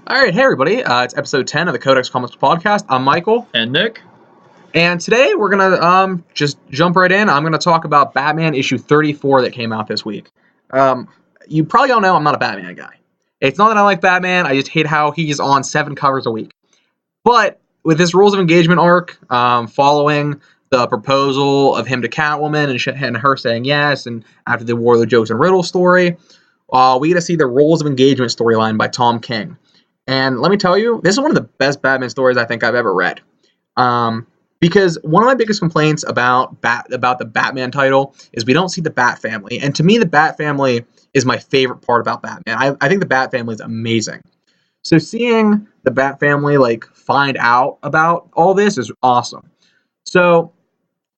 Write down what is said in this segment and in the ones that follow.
All right, hey everybody, it's episode 10 of the Codex Comics podcast. I'm Michael. And Nick. And today we're going to just jump right in. I'm going to talk about Batman issue 34 that came out this week. You probably all know I'm not a Batman guy. It's not that I like Batman, I just hate how he's on 7 covers a week. But with this Rules of Engagement arc, following the proposal of him to Catwoman and her saying yes, and after the War of the Jokes and Riddles story, we get to see the Rules of Engagement storyline by Tom King. And let me tell you, this is one of the best Batman stories I think I've ever read. Because one of my biggest complaints about the Batman title is we don't see the Bat family. And to me, the Bat family is my favorite part about Batman. I think the Bat family is amazing. So seeing the Bat family find out about all this is awesome. So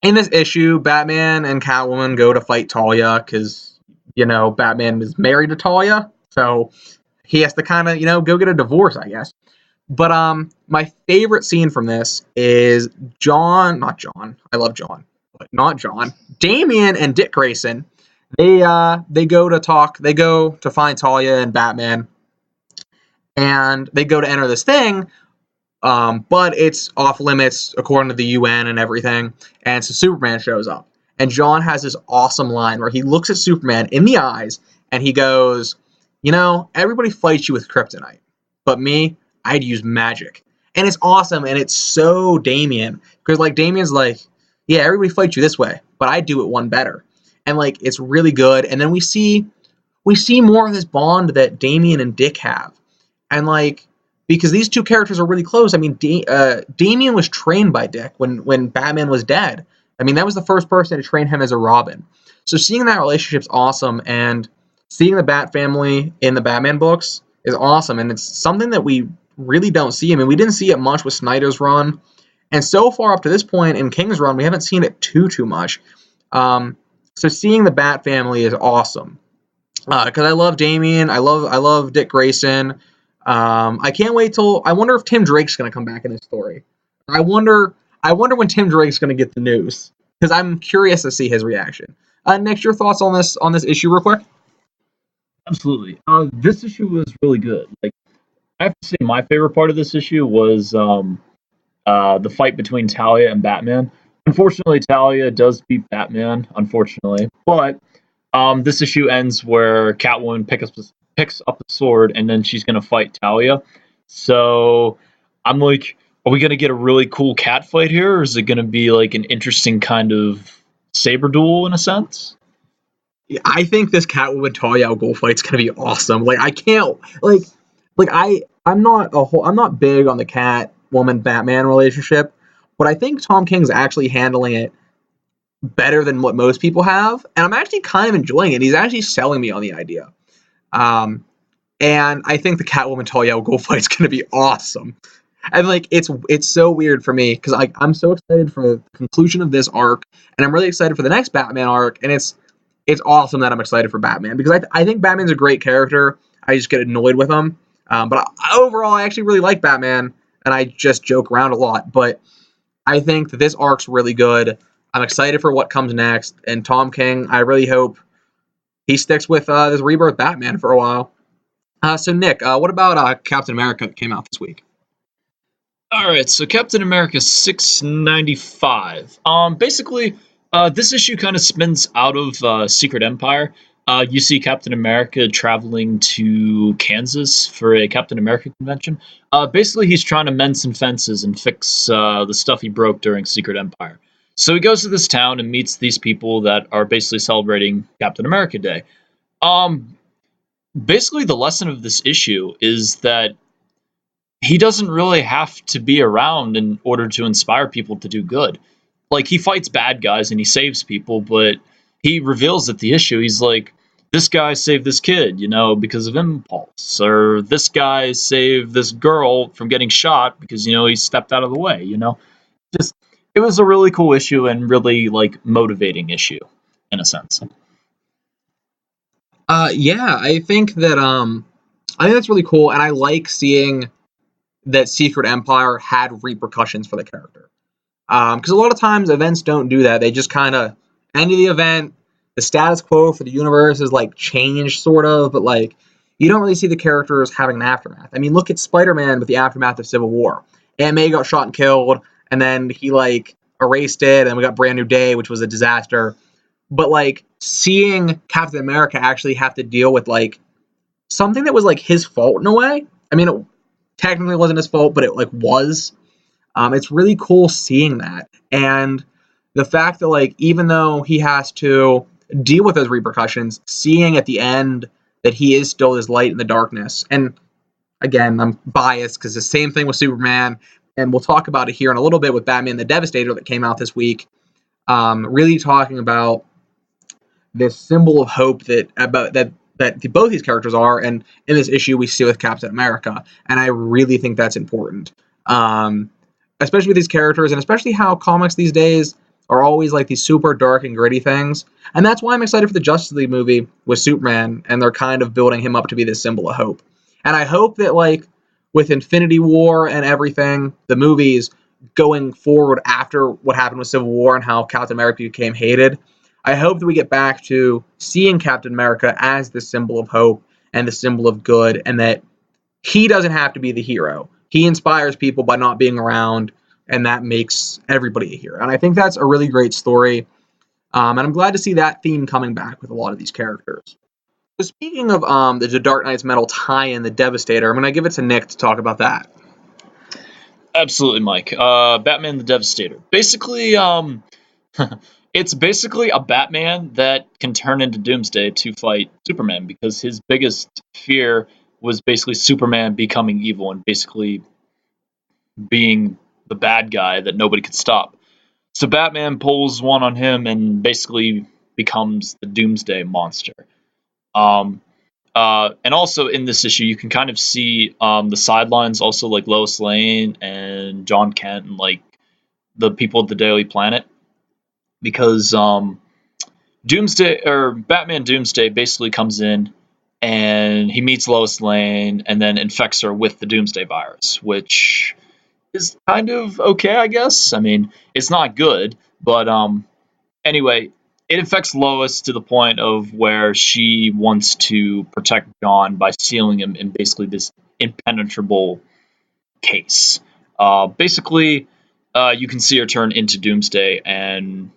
in this issue, Batman and Catwoman go to fight Talia because, Batman is married to Talia. So he has to kind of, go get a divorce, I guess. But my favorite scene from this is Damian and Dick Grayson. They go to find Talia and Batman, and they go to enter this thing, but it's off limits according to the UN and everything. And so Superman shows up, and John has this awesome line where he looks at Superman in the eyes and he goes, everybody fights you with kryptonite, but me, I'd use magic. And it's awesome, and it's so Damian, because Damian's yeah, everybody fights you this way, but I do it one better. And it's really good. And then we see more of this bond that Damian and Dick have. And because these two characters are really close. I mean, Damian was trained by Dick when Batman was dead. I mean, that was the first person to train him as a Robin. So seeing that relationship's awesome, and seeing the Bat family in the Batman books is awesome, and it's something that we really don't see. I mean, we didn't see it much with Snyder's run, and so far up to this point in King's run, we haven't seen it too much. So seeing the Bat family is awesome, because I love Damian, I love Dick Grayson. I can't wait till, I wonder if Tim Drake's going to come back in this story. I wonder when Tim Drake's going to get the news, because I'm curious to see his reaction. Nick, your thoughts on this issue real quick? Absolutely. This issue was really good. I have to say, my favorite part of this issue was the fight between Talia and Batman. Unfortunately, Talia does beat Batman, unfortunately. But this issue ends where Catwoman picks up a sword, and then she's going to fight Talia. So I'm like, are we going to get a really cool cat fight here, or is it going to be an interesting kind of saber duel in a sense? Yeah, I think this Catwoman Talia Ghul fight's gonna be awesome. I'm not big on the Catwoman Batman relationship, but I think Tom King's actually handling it better than what most people have, and I'm actually kind of enjoying it. He's actually selling me on the idea, and I think the Catwoman Talia Ghul fight's gonna be awesome. And it's so weird for me because I'm so excited for the conclusion of this arc, and I'm really excited for the next Batman arc, and it's awesome that I'm excited for Batman, because I think Batman's a great character. I just get annoyed with him. But overall, I actually really like Batman, and I just joke around a lot. But I think that this arc's really good. I'm excited for what comes next. And Tom King, I really hope he sticks with this Rebirth Batman for a while. So, Nick, what about Captain America that came out this week? All right, so Captain America 695. Basically, this issue kind of spins out of Secret Empire. You see Captain America traveling to Kansas for a Captain America convention. Basically, he's trying to mend some fences and fix the stuff he broke during Secret Empire. So he goes to this town and meets these people that are basically celebrating Captain America Day. Basically, the lesson of this issue is that he doesn't really have to be around in order to inspire people to do good. He fights bad guys and he saves people, but he reveals at the issue, he's like, this guy saved this kid, because of impulse. Or this guy saved this girl from getting shot because, he stepped out of the way, It was a really cool issue and really, motivating issue, in a sense. Yeah, I think that's really cool, and I like seeing that Secret Empire had repercussions for the character. Because a lot of times events don't do that. They just kind of end of the event. The status quo for the universe is changed, sort of, but you don't really see the characters having an aftermath. I mean, look at Spider-Man with the aftermath of Civil War. Aunt May got shot and killed, and then he like erased it, and we got Brand New Day, which was a disaster. But like seeing Captain America actually have to deal with like something that was like his fault in a way. I mean, it technically wasn't his fault, but it like was. It's really cool seeing that, and the fact that like even though he has to deal with those repercussions, seeing at the end that he is still this light in the darkness. And again, I'm biased because the same thing with Superman, and we'll talk about it here in a little bit with Batman the Devastator that came out this week. Really talking about this symbol of hope that both these characters are, and in this issue we see with Captain America, and I really think that's important, especially with these characters, and especially how comics these days are always like these super dark and gritty things, and that's why I'm excited for the Justice League movie with Superman, and they're kind of building him up to be this symbol of hope, and I hope that like with Infinity War and everything, the movies going forward after what happened with Civil War and how Captain America became hated, I hope that we get back to seeing Captain America as the symbol of hope and the symbol of good, and that he doesn't have to be the hero. He inspires people by not being around, and that makes everybody a hero. And I think that's a really great story, and I'm glad to see that theme coming back with a lot of these characters. So speaking of the Dark Knight's Metal tie-in, the Devastator, I'm going to give it to Nick to talk about that. Absolutely, Mike. Batman the Devastator. Basically, it's basically a Batman that can turn into Doomsday to fight Superman, because his biggest fear was basically Superman becoming evil and basically being the bad guy that nobody could stop. So Batman pulls one on him and basically becomes the Doomsday monster. And also in this issue, you can kind of see the sidelines, also like Lois Lane and John Kent and like the people at the Daily Planet, because Doomsday or Batman Doomsday basically comes in and he meets Lois Lane and then infects her with the Doomsday virus, which is kind of okay, I guess. I mean, it's not good, but anyway, it affects Lois to the point of where she wants to protect John by sealing him in basically this impenetrable case. Basically, you can see her turn into Doomsday, and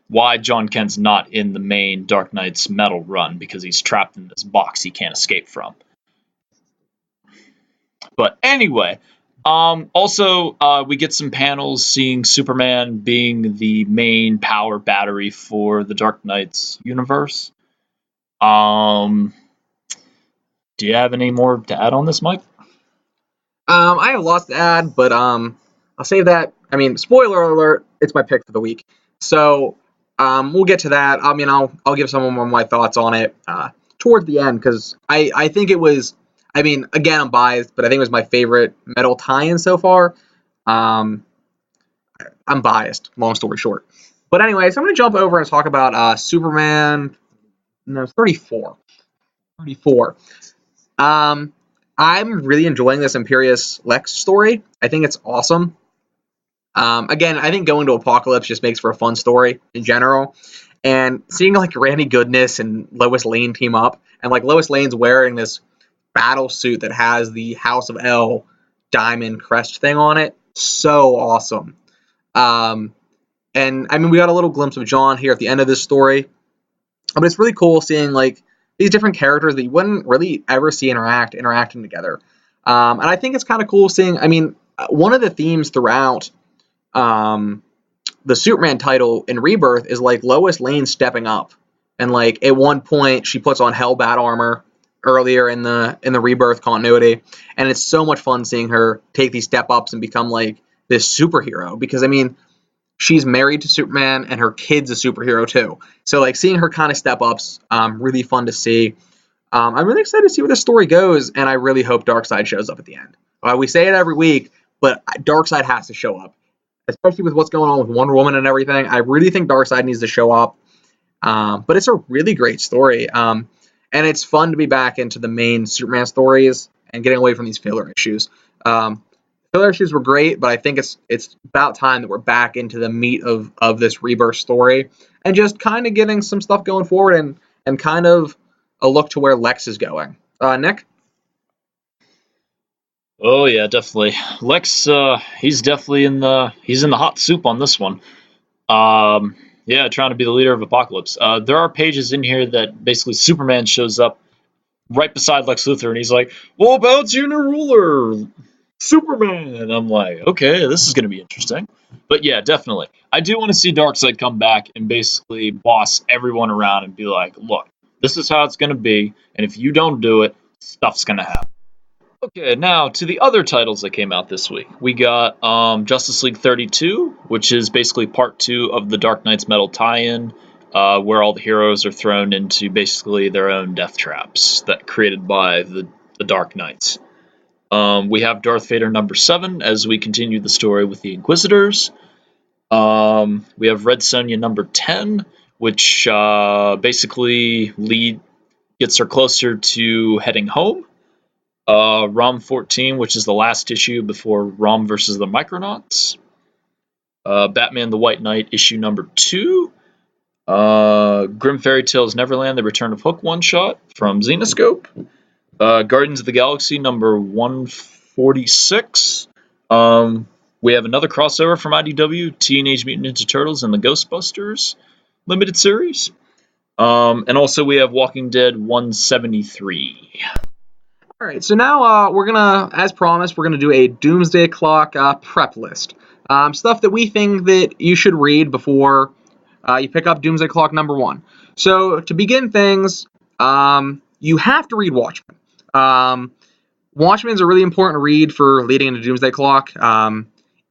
why John Kent's not in the main Dark Knight's Metal run, because he's trapped in this box he can't escape from. But anyway, also, we get some panels seeing Superman being the main power battery for the Dark Knight's universe. Do you have any more to add on this, Mike? I have lots to add, but I'll save that. I mean, spoiler alert, it's my pick for the week. So we'll get to that. I mean, I'll give some of my thoughts on it towards the end, because I think it was, I mean, again, I'm biased, but I think it was my favorite Metal tie-in so far. I'm biased, long story short. But anyway, so I'm going to jump over and talk about Superman 34. 34. I'm really enjoying this Imperious Lex story. I think it's awesome. Again, I think going to Apocalypse just makes for a fun story in general. And seeing like Randy Goodness and Lois Lane team up, and like Lois Lane's wearing this battle suit that has the House of L diamond crest thing on it, so awesome. And I mean, we got a little glimpse of John here at the end of this story, but it's really cool seeing like these different characters that you wouldn't really ever see interacting together. And I think it's kind of cool seeing, I mean, one of the themes throughout the Superman title in Rebirth is like Lois Lane stepping up, and like at one point she puts on Hellbat armor earlier in the Rebirth continuity, and it's so much fun seeing her take these step ups and become like this superhero, because I mean, she's married to Superman and her kid's a superhero too, so like seeing her kind of step ups, really fun to see. I'm really excited to see where this story goes, and I really hope Darkseid shows up at the end. We say it every week, but Darkseid has to show up, especially with what's going on with Wonder Woman and everything. I really think Darkseid needs to show up. But it's a really great story. And it's fun to be back into the main Superman stories and getting away from these filler issues. Filler issues were great, but I think it's about time that we're back into the meat of this Rebirth story and just kind of getting some stuff going forward and kind of a look to where Lex is going. Nick? Oh yeah, definitely. Lex, he's definitely in the hot soup on this one. Yeah, trying to be the leader of Apocalypse. There are pages in here that basically Superman shows up right beside Lex Luthor, and he's like, "What about you, new ruler, Superman?" And I'm like, "Okay, this is going to be interesting." But yeah, definitely, I do want to see Darkseid come back and basically boss everyone around and be like, "Look, this is how it's going to be, and if you don't do it, stuff's going to happen." Okay, now to the other titles that came out this week. We got Justice League 32, which is basically part 2 of the Dark Knight's Metal tie-in, where all the heroes are thrown into basically their own death traps that created by the Dark Knights. We have Darth Vader number 7 as we continue the story with the Inquisitors. We have Red Sonja number 10, which basically gets her closer to heading home. ROM 14, which is the last issue before ROM versus the Micronauts. Batman the White Knight, issue number 2. Grim Fairy Tales Neverland, The Return of Hook one-shot from Zenoscope. Guardians of the Galaxy number 146. We have another crossover from IDW, Teenage Mutant Ninja Turtles and the Ghostbusters limited series. And also we have Walking Dead 173. All right, so now we're gonna, as promised, we're gonna do a Doomsday Clock prep list. Stuff that we think that you should read before you pick up Doomsday Clock number 1. So to begin things, you have to read Watchmen. Watchmen is a really important read for leading into Doomsday Clock.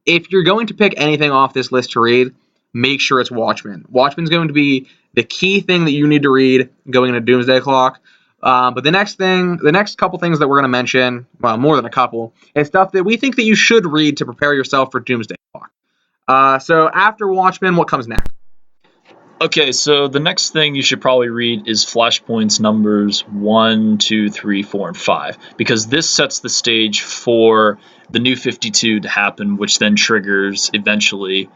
If you're going to pick anything off this list to read, make sure it's Watchmen. Watchmen's going to be the key thing that you need to read going into Doomsday Clock. But the next couple things that we're going to mention, well, more than a couple, is stuff that we think that you should read to prepare yourself for Doomsday Clock. So after Watchmen, what comes next? Okay, so the next thing you should probably read is Flashpoint's numbers 1, 2, 3, 4, and 5, because this sets the stage for the New 52 to happen, which then triggers eventually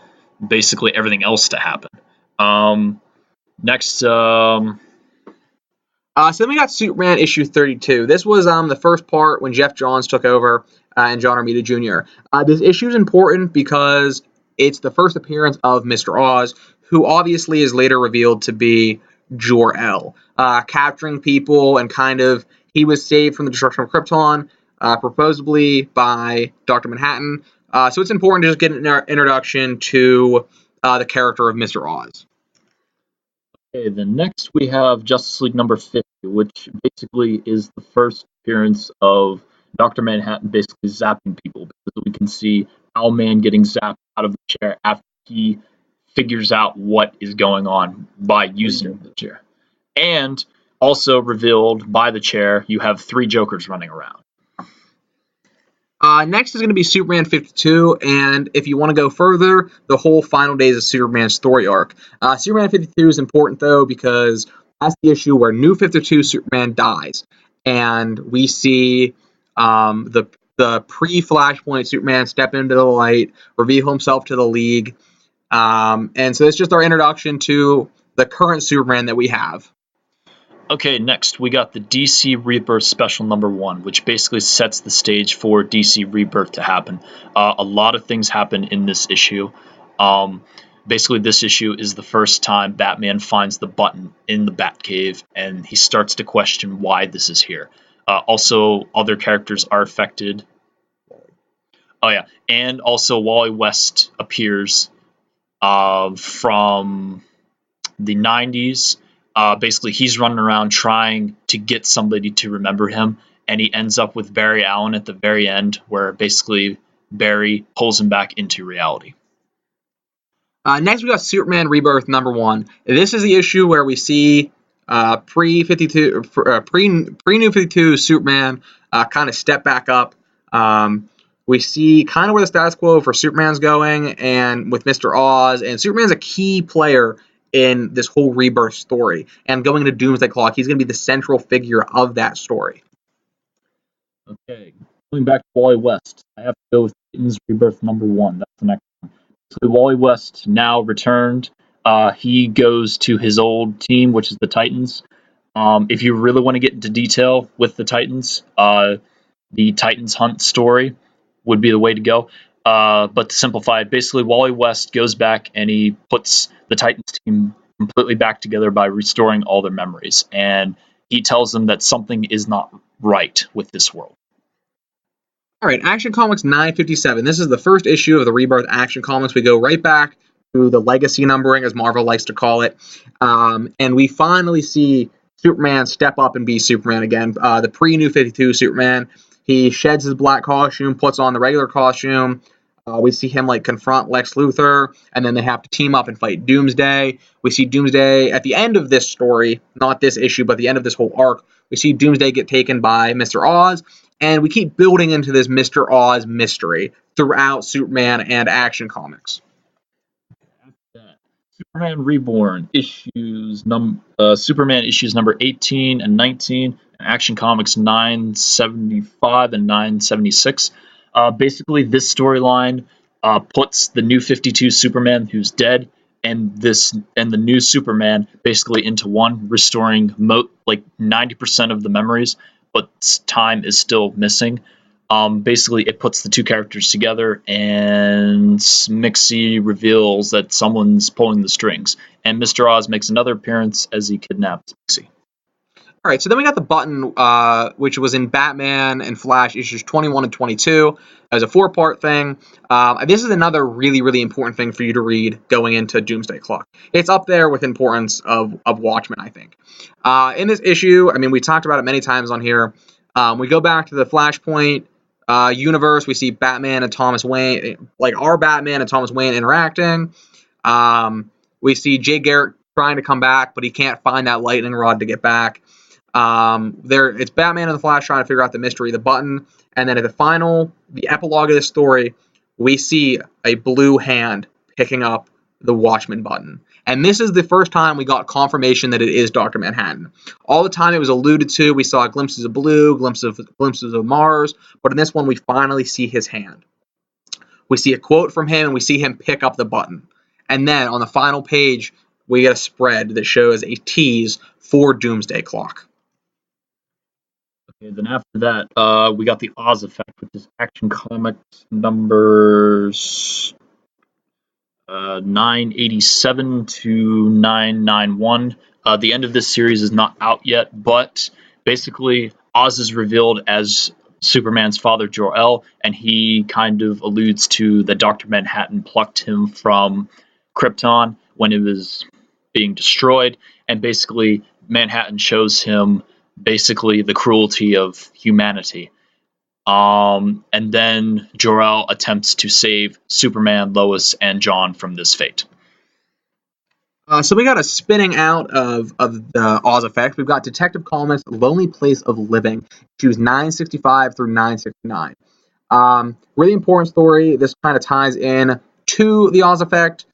basically everything else to happen. Next, So then we got Superman issue 32. This was the first part when Jeff Johns took over and John Romita Jr. This issue is important because it's the first appearance of Mr. Oz, who obviously is later revealed to be Jor-El, capturing people and he was saved from the destruction of Krypton, proposably by Dr. Manhattan. So it's important to just get an introduction to the character of Mr. Oz. Okay, then next we have Justice League number 50, which basically is the first appearance of Dr. Manhattan basically zapping people, because we can see Owlman getting zapped out of the chair after he figures out what is going on by using the chair. And also revealed by the chair, you have 3 Jokers running around. Next is going to be Superman 52, and if you want to go further, the whole Final Days of Superman story arc. Superman 52 is important, though, because that's the issue where New 52 Superman dies, and we see the pre-Flashpoint Superman step into the light, reveal himself to the League, and so it's just our introduction to the current Superman that we have. Okay, next we got the DC Rebirth Special number 1, which basically sets the stage for DC Rebirth to happen. A lot of things happen in this issue. Basically, this issue is the first time Batman finds the button in the Batcave, and he starts to question why this is here. Also, other characters are affected. Oh yeah, and also Wally West appears from the 90s. Basically, he's running around trying to get somebody to remember him, and he ends up with Barry Allen at the very end, where basically Barry pulls him back into reality. Next, we got Superman Rebirth number 1. This is the issue where we see pre-New 52 Superman kind of step back up. We see kind of where the status quo for Superman's going, and with Mr. Oz, and Superman's a key player in this whole Rebirth story. And going into Doomsday Clock, he's going to be the central figure of that story. Okay, going back to Wally West, I have to go with Titans Rebirth number 1. That's the next one. So Wally West now returned. He goes to his old team, which is the Titans. If you really want to get into detail with the Titans, the Titans Hunt story would be the way to go. But to simplify it, basically Wally West goes back and he puts the Titans team completely back together by restoring all their memories. And he tells them that something is not right with this world. All right, Action Comics 957. This is the first issue of the Rebirth Action Comics. We go right back to the legacy numbering, as Marvel likes to call it. And we finally see Superman step up and be Superman again. The pre-New 52 Superman. He sheds his black costume, puts on the regular costume. We see him confront Lex Luthor, and then they have to team up and fight Doomsday. We see Doomsday at the end of this story, not this issue, but the end of this whole arc. We see Doomsday get taken by Mr. Oz, and we keep building into this Mr. Oz mystery throughout Superman and Action Comics. Superman Reborn Superman issues number 18 and 19, and Action Comics 975 and 976. Basically, this storyline puts the New 52 Superman, who's dead, and the new Superman basically into one, restoring 90% of the memories, but time is still missing. Basically, it puts the two characters together, and Mixie reveals that someone's pulling the strings, and Mr. Oz makes another appearance as he kidnaps Mixie. All right, so then we got the button, which was in Batman and Flash issues 21 and 22 as a 4-part thing. This is another really, really important thing for you to read going into Doomsday Clock. It's up there with importance of Watchmen, I think. In this issue, we talked about it many times on here. We go back to the Flashpoint universe. We see Batman and Thomas Wayne, our Batman and Thomas Wayne interacting. We see Jay Garrick trying to come back, but he can't find that lightning rod to get back. It's Batman and the Flash trying to figure out the mystery of the button, and then at the epilogue of this story, we see a blue hand picking up the Watchmen button. And this is the first time we got confirmation that it is Dr. Manhattan. All the time it was alluded to, we saw glimpses of blue, glimpses of Mars, but in this one we finally see his hand. We see a quote from him, and we see him pick up the button. And then on the final page, we get a spread that shows a tease for Doomsday Clock. Okay, then after that, we got the Oz Effect, which is Action Comics numbers 987 to 991. The end of this series is not out yet, but basically Oz is revealed as Superman's father, Jor-El, and he kind of alludes to that Dr. Manhattan plucked him from Krypton when it was being destroyed, and basically Manhattan shows him basically the cruelty of humanity. And then Jor-El attempts to save Superman, Lois, and John from this fate. So we got a spinning out of the Oz Effect. We've got Detective Comics' Lonely Place of Living, issues 965 through 969. Really important story. This kind of ties in to the Oz Effect.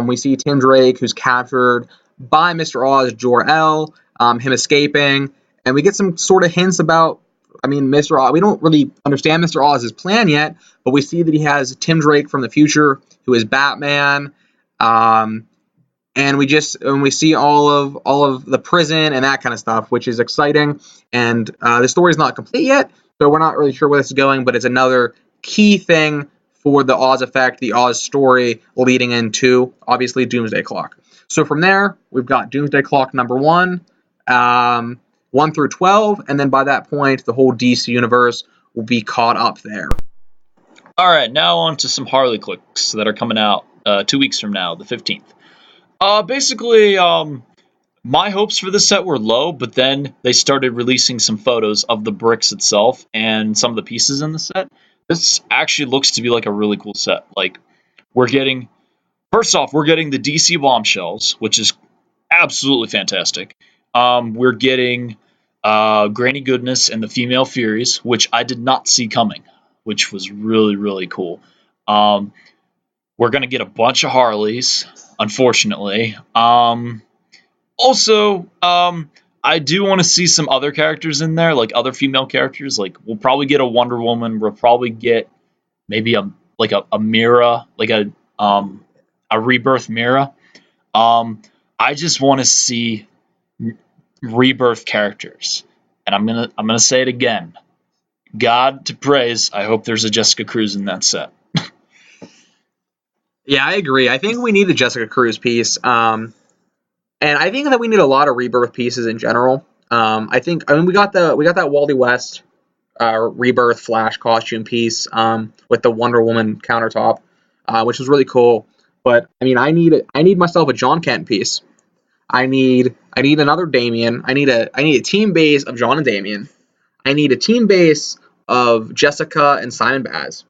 We see Tim Drake, who's captured by Mr. Oz, Jor-El, him escaping, and we get some sort of hints about Mr. Oz. We don't really understand Mr. Oz's plan yet, but we see that he has Tim Drake from the future, who is Batman, and we see all of the prison and that kind of stuff, which is exciting. And the story is not complete yet, so we're not really sure where this is going, but it's another key thing for the Oz Effect, the Oz story, leading into obviously Doomsday Clock. So from there, we've got Doomsday Clock number 1. 1 through 12, and then by that point, the whole DC universe will be caught up there. All right, now on to some Harley Clicks that are coming out 2 weeks from now, the 15th. Basically, my hopes for this set were low, but then they started releasing some photos of the bricks itself and some of the pieces in the set. This actually looks to be like a really cool set. First off, we're getting the DC Bombshells, which is absolutely fantastic. We're getting Granny Goodness and the Female Furies, which I did not see coming, which was really, really cool. We're going to get a bunch of Harleys, unfortunately. Also, I do want to see some other characters in there, like other female characters. We'll probably get a Wonder Woman. We'll probably get maybe a Mira, a Rebirth Mira. I just want to see Rebirth characters. And I'm gonna say it again. God to praise, I hope there's a Jessica Cruz in that set. Yeah, I agree. I think we need the Jessica Cruz piece. And I think that we need a lot of Rebirth pieces in general. I mean we got that Wally West Rebirth Flash costume piece with the Wonder Woman countertop, which was really cool. But I mean, I need myself a John Kent piece. I need another Damian. I need a team base of John and Damian. I need a team base of Jessica and Simon Baz.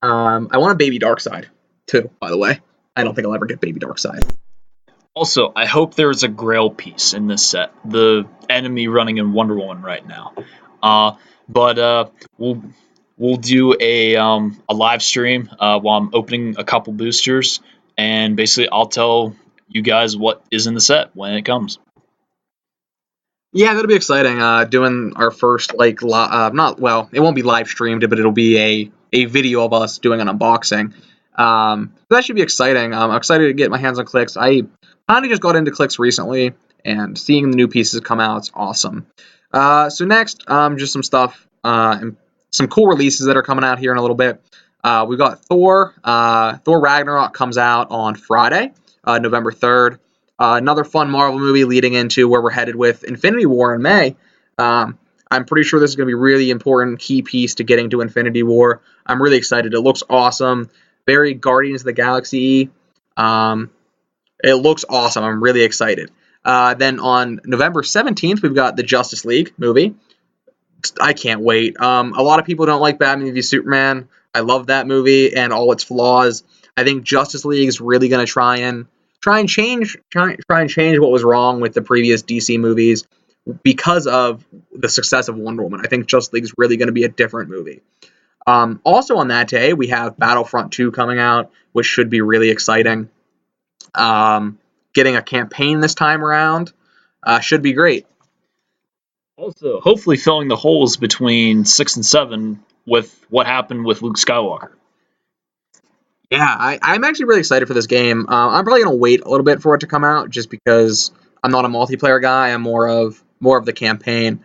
I want a Baby Darkseid too. By the way, I don't think I'll ever get Baby Darkseid. Also, I hope there's a Grail piece in this set. The enemy running in Wonder Woman right now. But we'll do a live stream while I'm opening a couple boosters, and basically I'll tell you guys what is in the set when it comes. Yeah, that'll be exciting. Doing our first not well, it won't be live streamed, but it'll be a video of us doing an unboxing. That should be exciting. I'm excited to get my hands on Clicks. I kind of just got into Clicks recently, and seeing the new pieces come out, it's awesome. So next, just some stuff and some cool releases that are coming out here in a little bit. We've got Thor. Thor Ragnarok comes out on Friday, November 3rd. Another fun Marvel movie leading into where we're headed with Infinity War in May. I'm pretty sure this is going to be a really important key piece to getting to Infinity War. I'm really excited. It looks awesome. Very Guardians of the Galaxy. It looks awesome. I'm really excited. Then on November 17th, we've got the Justice League movie. I can't wait. A lot of people don't like Batman v Superman. I love that movie and all its flaws. I think Justice League is really going to try and change what was wrong with the previous DC movies because of the success of Wonder Woman. I think Justice League is really going to be a different movie. Also on that day, we have Battlefront 2 coming out, which should be really exciting. Getting a campaign this time around should be great. Also, hopefully filling the holes between 6 and 7 with what happened with Luke Skywalker. Yeah, I'm actually really excited for this game. I'm probably going to wait a little bit for it to come out just because I'm not a multiplayer guy. I'm more of the campaign.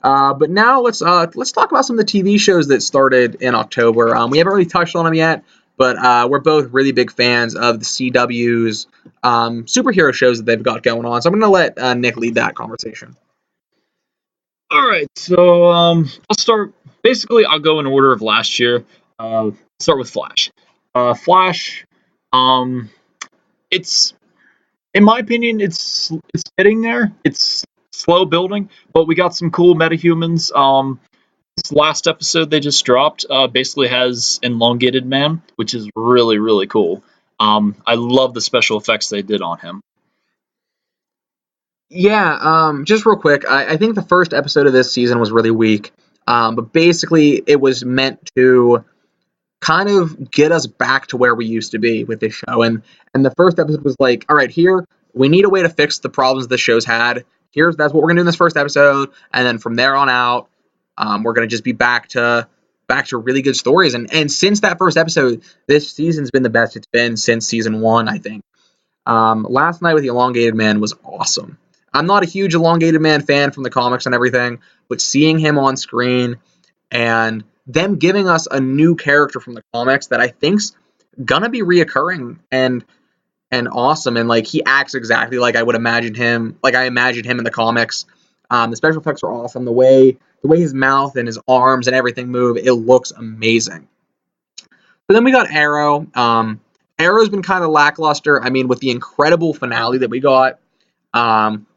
But now let's talk about some of the TV shows that started in October. We haven't really touched on them yet, but we're both really big fans of the CW's superhero shows that they've got going on. So I'm going to let Nick lead that conversation. All right, so I'll start. Basically, I'll go in order of last year. Start with Flash. Flash, it's in my opinion, it's getting there. It's slow building, but we got some cool metahumans. This last episode they just dropped basically has Elongated Man, which is really, really cool. I love the special effects they did on him. Yeah, just real quick, I think the first episode of this season was really weak, but basically it was meant to kind of get us back to where we used to be with this show. And the first episode was like, all right, here we need a way to fix the problems the show's had. That's what we're gonna do in this first episode, and then from there on out, we're gonna just be back to really good stories. And since that first episode, this season's been the best it's been since season 1, I think. Last night with the Elongated Man was awesome. I'm not a huge Elongated Man fan from the comics and everything, but seeing him on screen and them giving us a new character from the comics that I think's gonna be reoccurring and awesome, and like he acts exactly like I would imagine him, like I imagined him in the comics. The special effects are awesome. The way his mouth and his arms and everything move, it looks amazing. But then we got Arrow. Arrow's been kind of lackluster. I mean, with the incredible finale that we got,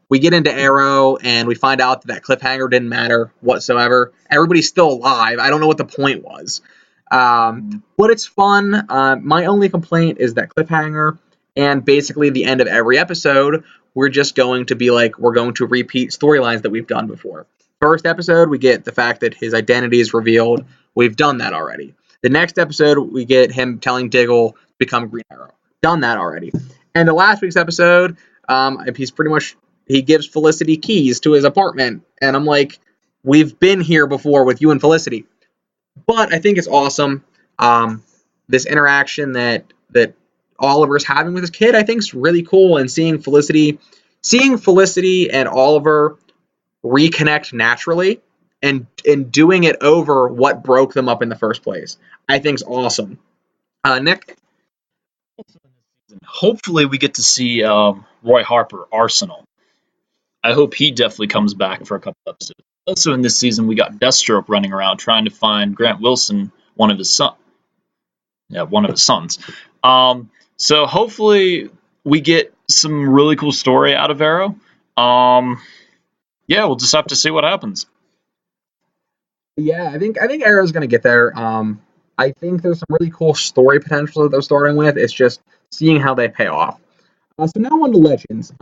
we get into Arrow and we find out that cliffhanger didn't matter whatsoever. Everybody's still alive. I don't know what the point was. But it's fun. My only complaint is that cliffhanger, and basically the end of every episode, we're just going to be like, we're going to repeat storylines that we've done before. First episode, we get the fact that his identity is revealed. We've done that already. The next episode, we get him telling Diggle to become Green Arrow. Done that already. And the last week's episode, he gives Felicity keys to his apartment. And I'm like, we've been here before with you and Felicity. But I think it's awesome. This interaction that Oliver's having with his kid, I think is really cool. And seeing Felicity seeing Felicity and Oliver reconnect naturally and doing it over what broke them up in the first place, I think is awesome. Nick? Hopefully, we get to see Roy Harper, Arsenal. I hope he definitely comes back for a couple episodes. Also, in this season, we got Deathstroke running around trying to find Grant Wilson, one of his sons. So hopefully, we get some really cool story out of Arrow. Yeah, we'll just have to see what happens. Yeah, I think Arrow's going to get there. I think there's some really cool story potential that they're starting with. It's just seeing how they pay off. So now on to Legends.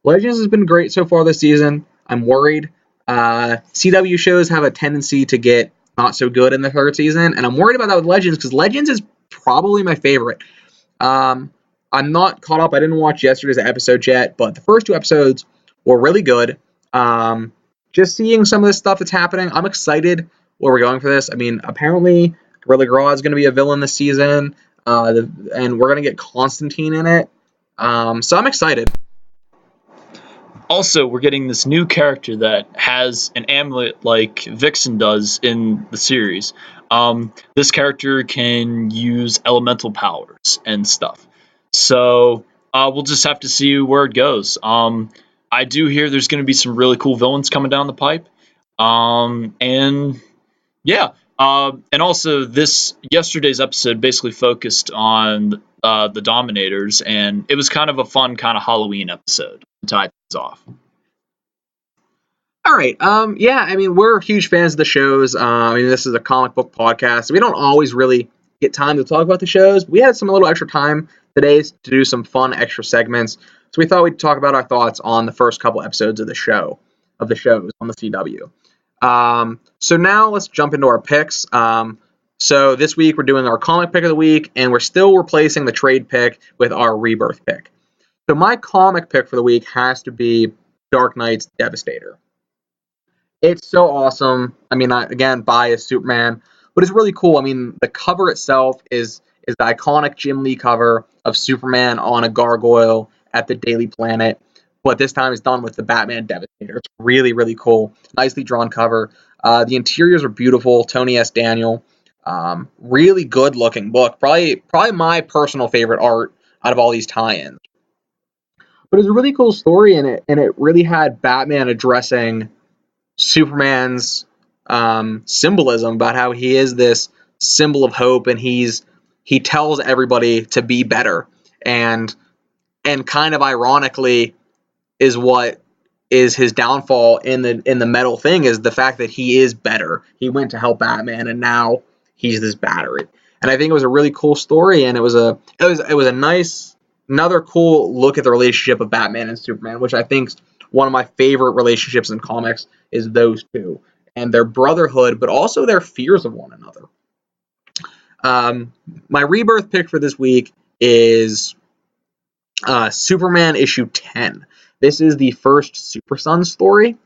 Legends has been great so far this season. I'm worried. CW shows have a tendency to get not so good in the third season, and I'm worried about that with Legends because Legends is probably my favorite. I'm not caught up. I didn't watch yesterday's episode yet, but the first two episodes were really good. Just seeing some of this stuff that's happening, I'm excited where we're going for this. I mean, apparently, Gorilla Grodd is going to be a villain this season, and we're going to get Constantine in it. So I'm excited. Also, we're getting this new character that has an amulet like Vixen does in the series. This character can use elemental powers and stuff. So we'll just have to see where it goes. I do hear there's going to be some really cool villains coming down the pipe. And yeah. And also, this yesterday's episode basically focused on the Dominators, and it was kind of a fun kind of Halloween episode to tie things off. All right. Yeah, I mean, we're huge fans of the shows. I mean, this is a comic book podcast. So we don't always really get time to talk about the shows. We had some little extra time today to do some fun extra segments. So we thought we'd talk about our thoughts on the first couple episodes of the shows on the CW. So now let's jump into our picks. So this week we're doing our comic pick of the week, and we're still replacing the trade pick with our rebirth pick. So my comic pick for the week has to be Dark Knight's Devastator. It's so awesome. I mean, again, biased Superman, but it's really cool. I mean, the cover itself is the iconic Jim Lee cover of Superman on a gargoyle at the Daily Planet, but this time it's done with the Batman Devastator. It's really, really cool. Nicely drawn cover. The interiors are beautiful. Tony S. Daniel. Really good looking book. Probably my personal favorite art out of all these tie-ins. But it's a really cool story in it, and it really had Batman addressing Superman's symbolism about how he is this symbol of hope, and he tells everybody to be better, and kind of ironically is what is his downfall in the metal thing is the fact that he is better. He went to help Batman, and now he's this battery. And I think it was a really cool story, and it was a nice, another cool look at the relationship of Batman and Superman, which I think is one of my favorite relationships in comics is those two and their brotherhood, but also their fears of one another. My rebirth pick for this week is Superman issue 10. This is the first Super Son story,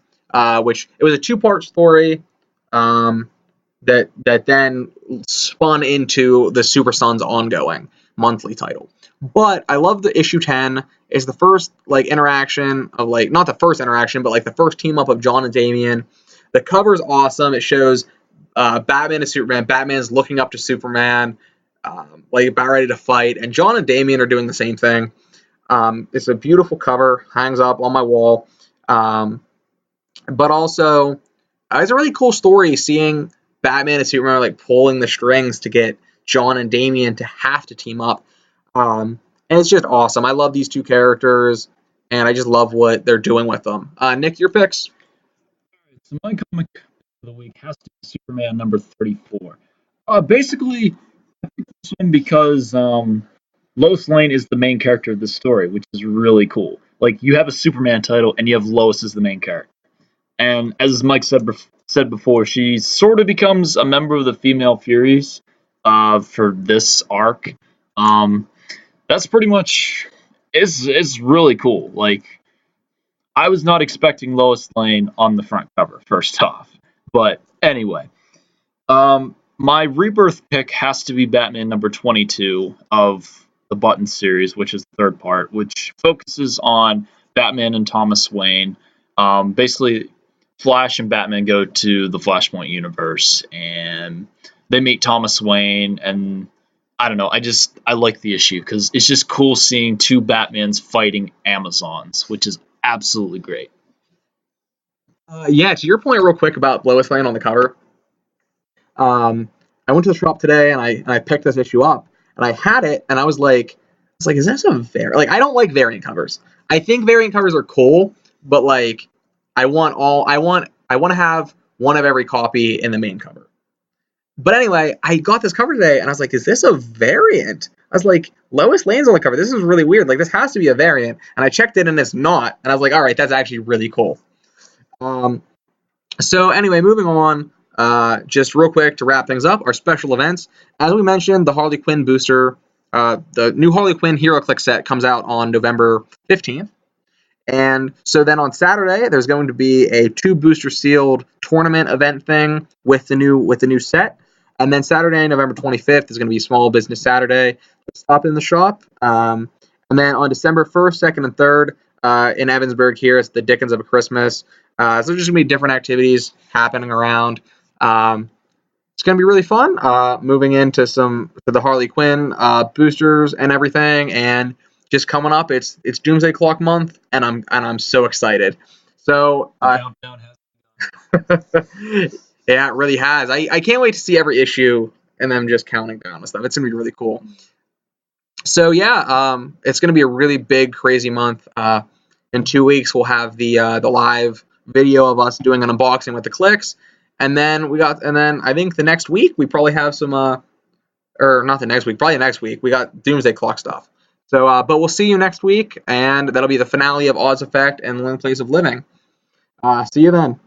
which it was a two-part story that then spun into the Super Sons ongoing monthly title. But I love the issue 10. It's the first interaction of not the first interaction, but the first team up of John and Damian. The cover is awesome. It shows Batman and Superman. Batman's looking up to Superman, about ready to fight, and John and Damian are doing the same thing. It's a beautiful cover, hangs up on my wall. But also, it's a really cool story seeing Batman and Superman pulling the strings to get John and Damian to have to team up. And it's just awesome. I love these two characters, and I just love what they're doing with them. Nick, your picks? So my comic of the week has to be Superman number 34. Basically, I picked this one because Lois Lane is the main character of this story, which is really cool. You have a Superman title, and you have Lois as the main character. And as Mike said before, she sort of becomes a member of the Female Furies for this arc. That's pretty much is really cool. I was not expecting Lois Lane on the front cover, first off. But anyway, my rebirth pick has to be Batman number 22 of the Button series, which is the third part, which focuses on Batman and Thomas Wayne. Basically, Flash and Batman go to the Flashpoint universe, and they meet Thomas Wayne, and I don't know. I like the issue because it's just cool seeing two Batmans fighting Amazons, which is absolutely great. Yeah, to your point, real quick about Lois Lane on the cover. I went to the shop today and I picked this issue up and I had it and I was like, is this a variant? Like, I don't like variant covers. I think variant covers are cool, but like, I want to have one of every copy in the main cover. But anyway, I got this cover today and I was like, is this a variant? I was like, Lois Lane's on the cover. This is really weird. Like, this has to be a variant. And I checked it and it's not. And I was like, all right, that's actually really cool. So anyway, moving on, just real quick to wrap things up, our special events. As we mentioned, the Harley Quinn booster, the new Harley Quinn HeroClix set comes out on November 15th. And so then on Saturday, there's going to be a 2 booster sealed tournament event thing with the new set. And then Saturday, November 25th, is going to be Small Business Saturday. Stop in the shop. And then on December 1st, 2nd, and 3rd, in Ebensburg here, it's the Dickens of a Christmas. So there's just going to be different activities happening around. It's going to be really fun. Moving into the Harley Quinn boosters and everything, and just coming up, it's Doomsday Clock month, and I'm so excited. So Countdown has yeah, it really has. I can't wait to see every issue and them just counting down and stuff. It's gonna be really cool. So yeah, it's gonna be a really big, crazy month. In 2 weeks, we'll have the live video of us doing an unboxing with the clicks, and then I think the next week we probably have some or not the next week, probably next week we got Doomsday Clock stuff. So, but we'll see you next week, and that'll be the finale of Oz Effect and Lone Place of Living. See you then.